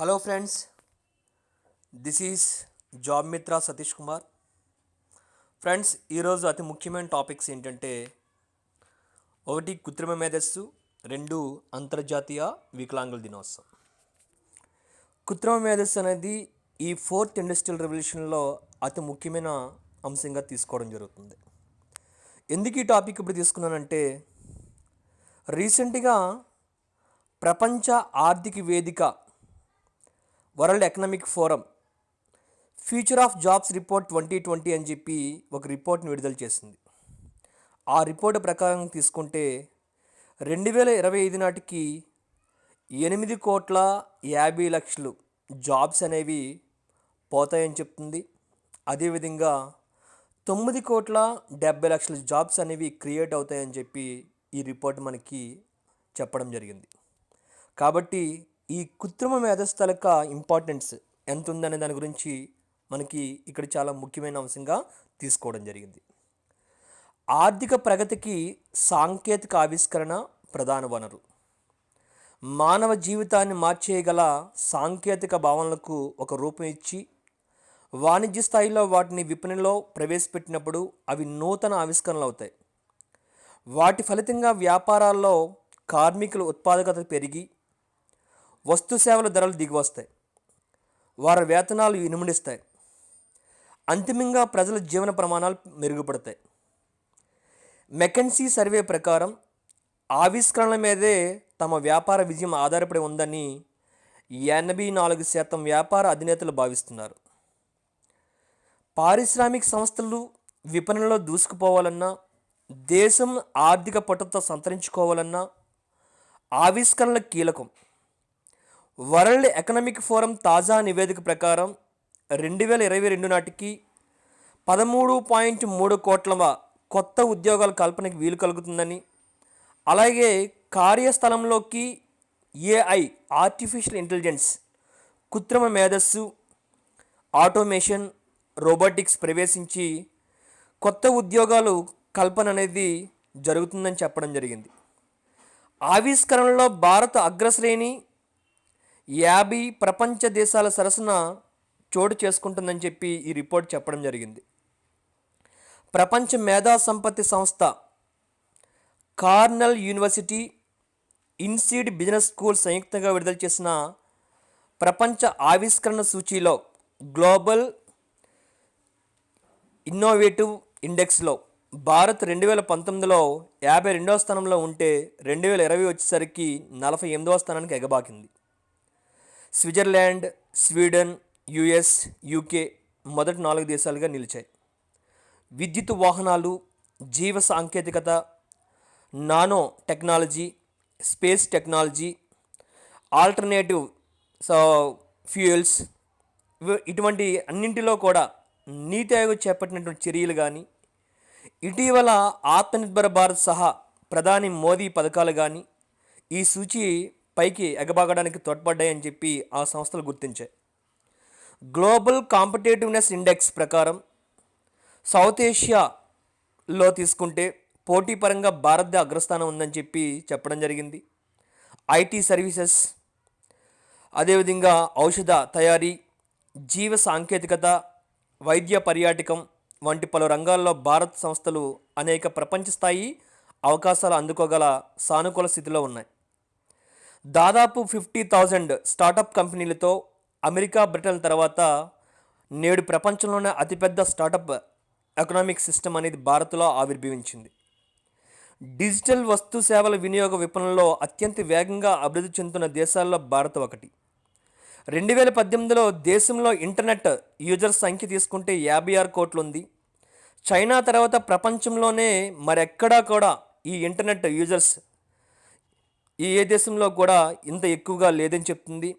Hello friends, this is job మిత్ర Satish Kumar. Friends, ఈరోజు అతి ముఖ్యమైన టాపిక్స్ ఏంటంటే ఒకటి కృత్రిమ మేధస్సు, రెండు అంతర్జాతీయ వికలాంగుల దినోత్సవం. కృత్రిమ మేధస్సు అనేది ఈ ఫోర్త్ ఇండస్ట్రియల్ రెవల్యూషన్లో అతి ముఖ్యమైన అంశంగా తీసుకోవడం జరుగుతుంది. ఎందుకు ఈ టాపిక్ ఇప్పుడు తీసుకున్నానంటే రీసెంట్గా ప్రపంచ ఆర్థిక వేదిక world economic forum future of jobs report 2020 అని చెప్పి ఒక రిపోర్ట్ని విడుదల చేసింది. ఆ రిపోర్ట్ ప్రకారం తీసుకుంటే 2025 నాటికి 8,50,00,000 జాబ్స్ అనేవి పోతాయని చెప్తుంది. అదేవిధంగా 9,70,00,000 జాబ్స్ అనేవి క్రియేట్ అవుతాయని చెప్పి ఈ రిపోర్ట్ మనకి చెప్పడం జరిగింది. కాబట్టి ఈ కృత్రిమ మేధస్థలక ఇంపార్టెన్స్ ఎంత ఉందనే దాని గురించి మనకి ఇక్కడ చాలా ముఖ్యమైన అంశంగా తీసుకోవడం జరిగింది. ఆర్థిక ప్రగతికి సాంకేతిక ఆవిష్కరణ ప్రధాన వనరు. మానవ జీవితాన్ని మార్చేయగల సాంకేతిక భావనలకు ఒక రూపం ఇచ్చి వాణిజ్య స్థాయిలో వాటిని విపణిలో ప్రవేశపెట్టినప్పుడు అవి నూతన ఆవిష్కరణలు అవుతాయి. వాటి ఫలితంగా వ్యాపారాల్లో కార్మికుల ఉత్పాదకత పెరిగి వస్తు సేవల ధరలు దిగివస్తాయి. వారి వేతనాలు ఇనుమడిస్తాయి. అంతిమంగా ప్రజల జీవన ప్రమాణాలు మెరుగుపడతాయి. మెకెన్సీ సర్వే ప్రకారం ఆవిష్కరణల మీదే తమ వ్యాపార విజయం ఆధారపడి ఉందని 84% వ్యాపార అధినేతలు భావిస్తున్నారు. పారిశ్రామిక సంస్థలు విపణిలో దూసుకుపోవాలన్నా, దేశం ఆర్థిక పట్టుదల సంతరించుకోవాలన్నా ఆవిష్కరణలు కీలకం. వరల్డ్ ఎకనామిక్ ఫోరం తాజా నివేదిక ప్రకారం 2022 నాటికి 13.3 కోట్ల కొత్త ఉద్యోగాల కల్పనకి వీలు కలుగుతుందని, అలాగే కార్యస్థలంలోకి ఏఐ ఆర్టిఫిషియల్ ఇంటెలిజెన్స్, కృత్రిమ మేధస్సు, ఆటోమేషన్, రోబోటిక్స్ ప్రవేశించి కొత్త ఉద్యోగాలు కల్పన అనేది జరుగుతుందని చెప్పడం జరిగింది. ఆవిష్కరణలో భారత అగ్రశ్రేణి 50 ప్రపంచ దేశాల సరసన చోటు చేసుకుంటుందని చెప్పి ఈ రిపోర్ట్ చెప్పడం జరిగింది. ప్రపంచ మేధా సంపత్తి సంస్థ, Cornell university, INSEAD business school సంయుక్తంగా విడుదల చేసిన ప్రపంచ ఆవిష్కరణ సూచీలో గ్లోబల్ ఇన్నోవేటివ్ ఇండెక్స్లో భారత్ 2019లో 52వ స్థానంలో ఉంటే 2020 వచ్చేసరికి 48వ స్థానానికి ఎగబాకింది. స్విట్జర్లాండ్, స్వీడన్, యుఎస్, యూకే మొదటి 4 దేశాలుగా నిలిచాయి. విద్యుత్ వాహనాలు, జీవ సాంకేతికత, nano technology, space technology, alternative fuels, ఇటువంటి అన్నింటిలో కూడా నీతి ఆయోగ్ చేపట్టినటువంటి చర్యలు కానీ, ఇటీవల ఆత్మనిర్భర భారత్ సహా ప్రధాని మోదీ పథకాలు కానీ ఈ సూచి పైకి ఎగబాగడానికి తోడ్పడ్డాయని చెప్పి ఆ సంస్థలు గుర్తించాయి. గ్లోబల్ కాంపిటేటివ్నెస్ ఇండెక్స్ ప్రకారం సౌత్ ఏషియాలో తీసుకుంటే పోటీ పరంగా భారత్ అగ్రస్థానం ఉందని చెప్పి చెప్పడం జరిగింది. ఐటీ సర్వీసెస్, అదేవిధంగా ఔషధ తయారీ, జీవ సాంకేతికత, వైద్య పర్యాటకం వంటి పలు రంగాల్లో భారత్ సంస్థలు అనేక ప్రపంచ స్థాయి అవకాశాలు అందుకోగల సానుకూల స్థితిలో ఉన్నాయి. దాదాపు 50,000 స్టార్టప్ కంపెనీలతో అమెరికా, బ్రిటన్ తర్వాత నేడు ప్రపంచంలోనే అతిపెద్ద స్టార్టప్ ఎకనామిక్ సిస్టమ్ అనేది భారత్లో ఆవిర్భవించింది. డిజిటల్ వస్తు సేవల వినియోగ విపణనలో అత్యంత వేగంగా అభివృద్ధి చెందుతున్న దేశాల్లో భారత్ ఒకటి. 2018లో దేశంలో ఇంటర్నెట్ యూజర్స్ సంఖ్య తీసుకుంటే 56 కోట్లు ఉంది. చైనా తర్వాత ప్రపంచంలోనే మరెక్కడా కూడా ఈ ఇంటర్నెట్ యూజర్స్ ఏ దేశంలో కూడా ఇంత ఎక్కువగా లేదని చెప్తుంది.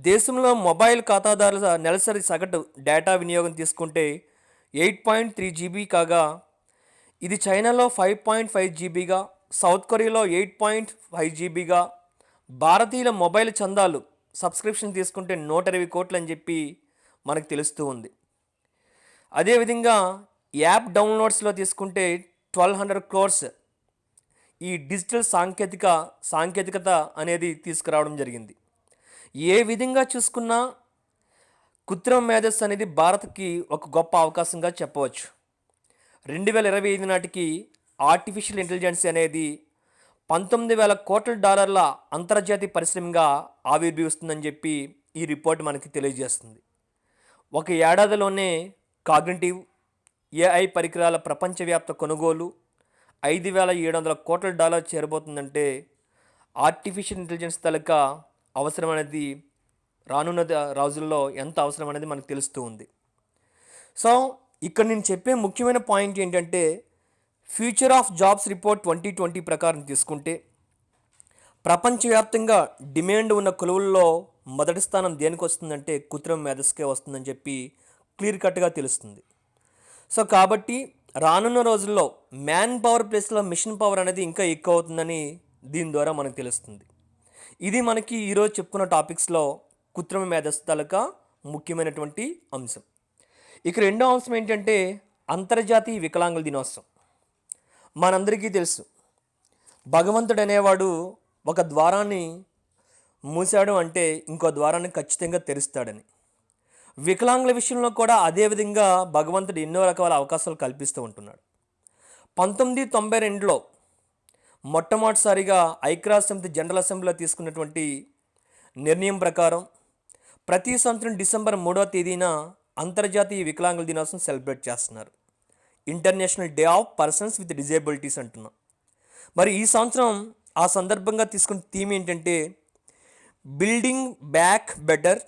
దేశంలో మొబైల్ ఖాతాదారుల నెలసరి సగటు డేటా వినియోగం తీసుకుంటే 8.3 GB కాగా ఇది చైనాలో 5.5 GBగా, సౌత్ కొరియాలో 8.5 GBగా, భారతీయుల మొబైల్ చందాలు సబ్స్క్రిప్షన్ తీసుకుంటే 120 కోట్లు అని చెప్పి మనకు తెలుస్తూ ఉంది. అదేవిధంగా యాప్ డౌన్లోడ్స్లో తీసుకుంటే 1,200 crores ఈ డిజిటల్ సాంకేతికత అనేది తీసుకురావడం జరిగింది. ఏ విధంగా చూసుకున్నా కృత్రిమ మేధస్సు అనేది భారత్కి ఒక గొప్ప అవకాశంగా చెప్పవచ్చు. 2025 నాటికి ఆర్టిఫిషియల్ ఇంటెలిజెన్స్ అనేది 19,000 కోట్ల డాలర్ల అంతర్జాతీయ పరిశ్రమగా ఆవిర్భవిస్తుందని చెప్పి ఈ రిపోర్ట్ మనకి తెలియజేస్తుంది. ఒక ఏడాదిలోనే కాగ్నిటివ్ ఏఐ పరికరాల ప్రపంచవ్యాప్త కొనుగోలు 5,700 కోట్ల డాలర్ చేరబోతుందంటే ఆర్టిఫిషియల్ ఇంటెలిజెన్స్ తాలూకా అవసరం అనేది రానున్న రోజుల్లో ఎంత అవసరం అనేది మనకు తెలుస్తూ ఉంది. సో ఇక్కడ నేను చెప్పే ముఖ్యమైన పాయింట్ ఏంటంటే ఫ్యూచర్ ఆఫ్ జాబ్స్ రిపోర్ట్ 2020 ప్రకారం తీసుకుంటే ప్రపంచవ్యాప్తంగా డిమాండ్ ఉన్న కొలువుల్లో మొదటి స్థానం దేనికి వస్తుందంటే కృత్రిమ మేధస్సుకే వస్తుందని చెప్పి క్లియర్ కట్గా తెలుస్తుంది. సో కాబట్టి రానున్న రోజుల్లో మ్యాన్ పవర్ ప్లేస్లో మిషన్ పవర్ అనేది ఇంకా ఎక్కువ అవుతుందని దీని ద్వారా మనకు తెలుస్తుంది. ఇది మనకి ఈరోజు చెప్పుకున్న టాపిక్స్లో కృత్రిమ మేధస్సు తాలూకా ముఖ్యమైనటువంటి అంశం. ఇక రెండో అంశం ఏంటంటే అంతర్జాతీయ వికలాంగుల దినోత్సవం. మనందరికీ తెలుసు భగవంతుడు అనేవాడు ఒక ద్వారాన్ని మూసాడు అంటే ఇంకో ద్వారాన్ని ఖచ్చితంగా తెరుస్తాడని. వికలాంగుల విషయంలో కూడా అదేవిధంగా భగవంతుడు ఎన్నో రకాల అవకాశాలు కల్పిస్తూ ఉంటున్నాడు. 1992లో మొట్టమొదటిసారిగా ఐక్యరాజ్య సమితి జనరల్ అసెంబ్లీలో తీసుకున్నటువంటి నిర్ణయం ప్రకారం ప్రతి సంవత్సరం డిసెంబర్ 3వ తేదీన అంతర్జాతీయ వికలాంగుల దినోత్సవం సెలబ్రేట్ చేస్తున్నారు. International day of persons with disabilities అంటున్నాం. మరి ఈ సంవత్సరం ఆ సందర్భంగా తీసుకున్న థీమ్ ఏంటంటే building back better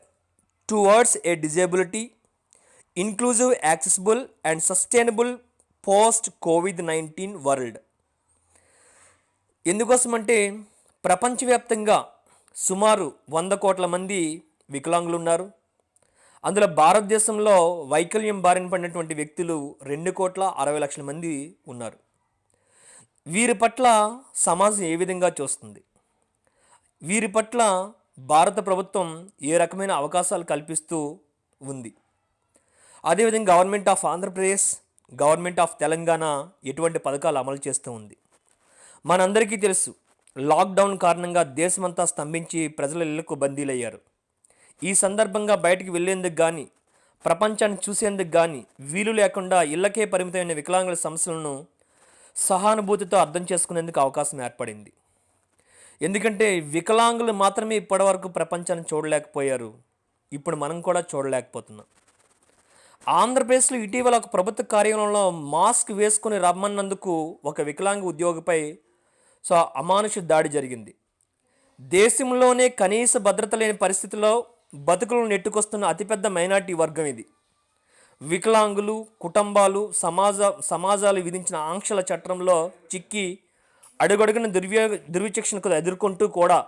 towards a disability inclusive accessible and sustainable post కోవిడ్-19 వరల్డ్. ఎందుకోసమంటే ప్రపంచవ్యాప్తంగా సుమారు 100 కోట్ల మంది వికలాంగులు ఉన్నారు. అందులో భారతదేశంలో వైకల్యం బారిన పడినటువంటి వ్యక్తులు 2,60,00,000 మంది ఉన్నారు. వీరి పట్ల సమాజం ఏ విధంగా చూస్తుంది, వీరి పట్ల భారత ప్రభుత్వం ఏ రకమైన అవకాశాలు కల్పిస్తూ ఉంది, అదేవిధంగా government of Andhra Pradesh, government of Telangana ఎటువంటి పథకాలు అమలు చేస్తూ ఉంది. మనందరికీ తెలుసు లాక్డౌన్ కారణంగా దేశమంతా స్తంభించి ప్రజల ఇళ్లకు బందీలయ్యారు. ఈ సందర్భంగా బయటికి వెళ్లేందుకు కానీ ప్రపంచాన్ని చూసేందుకు కానీ వీలు లేకుండా ఇళ్లకే పరిమితమైన వికలాంగుల సమస్యలను సహానుభూతితో అర్థం చేసుకునేందుకు అవకాశం ఏర్పడింది. ఎందుకంటే వికలాంగులు మాత్రమే ఇప్పటివరకు ప్రపంచాన్ని చూడలేకపోయారు, ఇప్పుడు మనం కూడా చూడలేకపోతున్నాం. ఆంధ్రప్రదేశ్లో ఇటీవల ఒక ప్రభుత్వ కార్యాలయంలో మాస్క్ వేసుకుని రమ్మన్నందుకు ఒక వికలాంగ ఉద్యోగిపై అమానుష దాడి జరిగింది. దేశంలోనే కనీస భద్రత లేని పరిస్థితిలో బతుకులను నెట్టుకొస్తున్న అతిపెద్ద మైనార్టీ వర్గం ఇది. వికలాంగులు కుటుంబాలు సమాజాలు విధించిన ఆంక్షల చట్టంలో చిక్కి అడుగడుగున దుర్విచక్షణకు ఎదుర్కొంటూ కూడా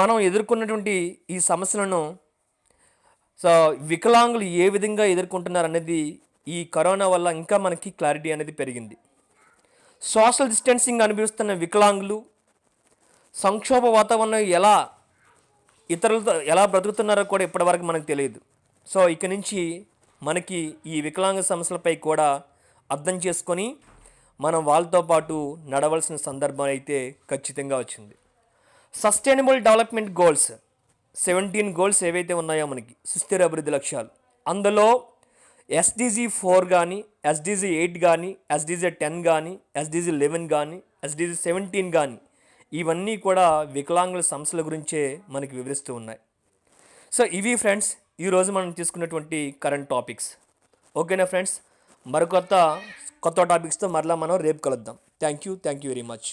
మనం ఎదుర్కొన్నటువంటి ఈ సమస్యలను వికలాంగులు ఏ విధంగా ఎదుర్కొంటున్నారు అనేది ఈ కరోనా వల్ల ఇంకా మనకి క్లారిటీ అనేది పెరిగింది. సోషల్ డిస్టెన్సింగ్ అనుభవిస్తున్న వికలాంగులు సంక్షోభ వాతావరణం ఇతరులతో ఎలా బ్రతుకుతున్నారో కూడా ఇప్పటివరకు మనకు తెలియదు. ఇక నుంచి మనకి ఈ వికలాంగ సమస్యలపై కూడా అర్థం చేసుకొని మనం వాళ్ళతో పాటు నడవలసిన సందర్భం అయితే ఖచ్చితంగా వచ్చింది. సస్టైనబుల్ డెవలప్మెంట్ గోల్స్ 17 గోల్స్ ఏవైతే ఉన్నాయో మనకి సుస్థిర అభివృద్ధి లక్ష్యాలు, అందులో SDG 4 కానీ SDG 8 కానీ SDG 10 కానీ SDG 11 కానీ SDG 17 కానీ ఇవన్నీ కూడా వికలాంగుల సమస్యల గురించే మనకి వివరిస్తూ ఉన్నాయి. ఇవి ఫ్రెండ్స్ ఈరోజు మనం తీసుకున్నటువంటి కరెంట్ టాపిక్స్. ఓకేనా ఫ్రెండ్స్, కొత్త టాపిక్స్తో మరలా మనం రేపు కలుద్దాం. Thank you very much.